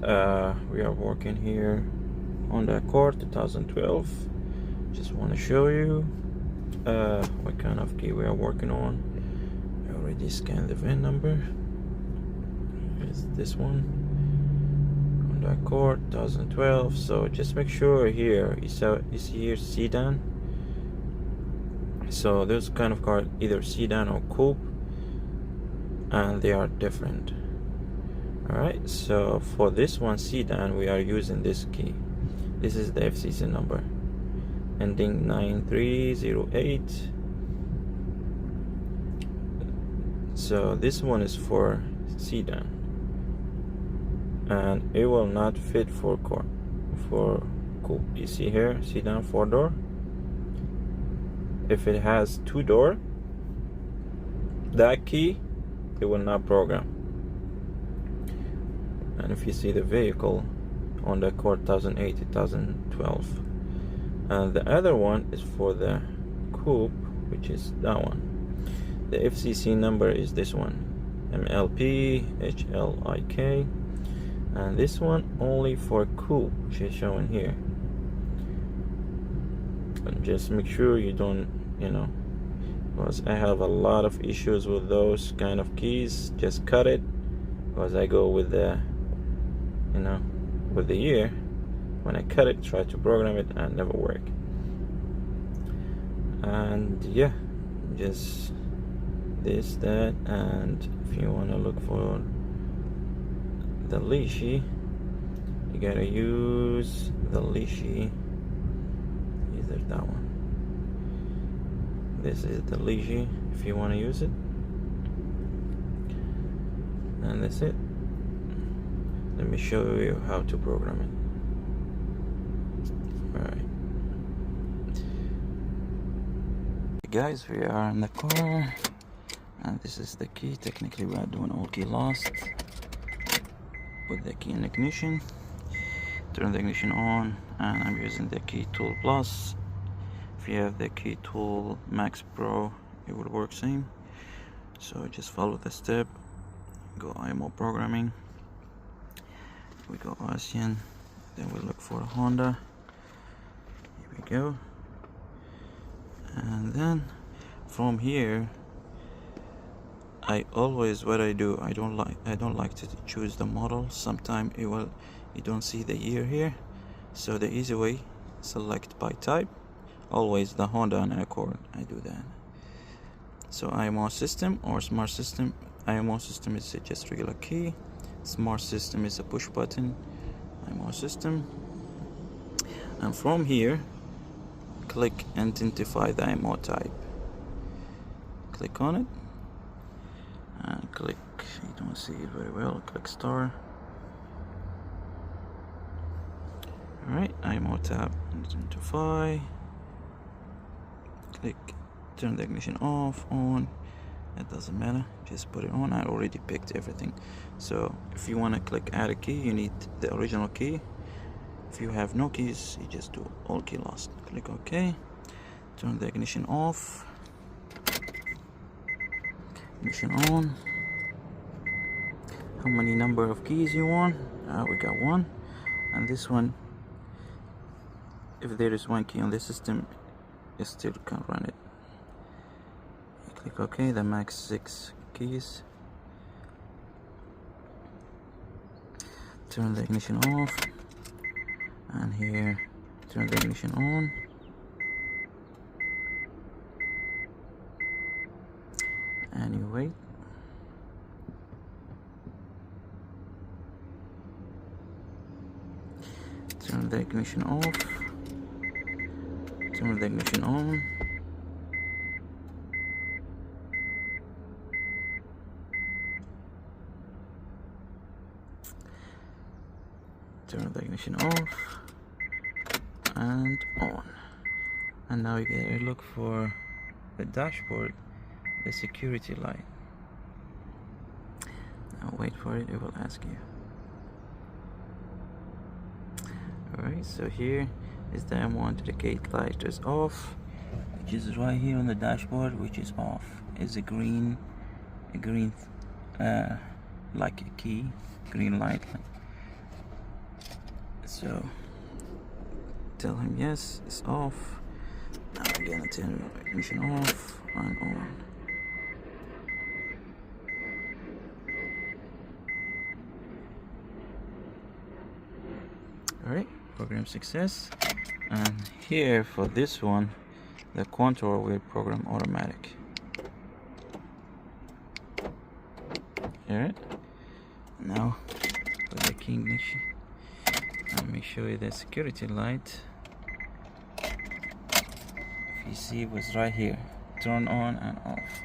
We are working here on the Accord 2012. Just want to show you what kind of key we are working on. I already scanned the VIN number. It's this one on the Accord 2012. So just make sure here you see here sedan. So those kind of cars, either sedan or coupe, and they are different. Alright, so for this one sedan, we are using this key. This is the FCC number, ending 9308. So this one is for sedan, and it will not fit for coupe. You see here, sedan 4-door. If it has 2-door, that key, it will not program. And if you see the vehicle on the Accord 2008, 2012, and the other one is for the coupe, which is that one. The FCC number is this one, MLP HLIK, and this one only for coupe, which is showing here. And just make sure you don't, because I have a lot of issues with those kind of keys. Just cut it, because I go with the with the year. When I cut it, try to program it, and never work. And yeah, just this, that, and if you want to look for the Lishi, you gotta use the Lishi. Either that one. This is the Lishi if you want to use it, and that's it. Let me show you how to program it. Alright, guys, we are in the car, and this is the key. Technically we are doing all key lost. Put the key in ignition, turn the ignition on, and I'm using the key tool plus. If you have the key tool max pro, it will work same. So just follow the step, go IMO programming, we go ASEAN, then we look for Honda. Here we go, and then from here I always, what I do, I don't like to choose the model. Sometimes you don't see the year here, so the easy way, select by type, always the Honda and Accord. I do that. So IMO system or smart system. IMO system is just regular key. Smart system is a push button. IMO system, and from here click identify the IMO type. Click on it and click, you don't see it very well, click star. Alright, IMO tab, identify, click turn the ignition off, on, it doesn't matter, just put it on. I already picked everything. So if you want to click add a key, you need the original key. If you have no keys, you just do all key lost. Click OK, turn the ignition off, ignition on. How many number of keys you want? We got one, and this one, if there is one key on the system, you still can't run it. Click OK, the max 6 keys. Turn the ignition off, and here turn the ignition on. And you wait. Turn the ignition off, turn the ignition on. Turn the ignition off and on. And now you gotta look for the dashboard, the security light. Now wait for it, it will ask you. Alright, so here is the M1 indicate light is off, which is right here on the dashboard, which is off. Is a green like a key, green light. So tell him yes, it's off. Now we're gonna turn ignition off and on. Alright, program success. And here for this one, the control will program automatic. Alright, now for the key ignition, let me show you the security light. If you see, it was right here, turn on and off.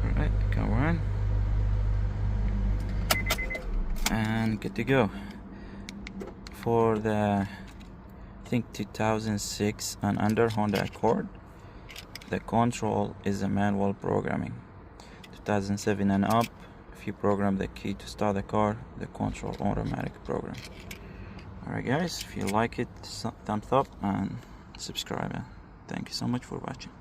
Alright, can run and good to go. For the, I think 2006 and under Honda Accord, the control is a manual programming. 2007 and up, if you program the key to start the car, the control automatic program. Alright guys, if you like it, thumbs up and subscribe. Thank you so much for watching.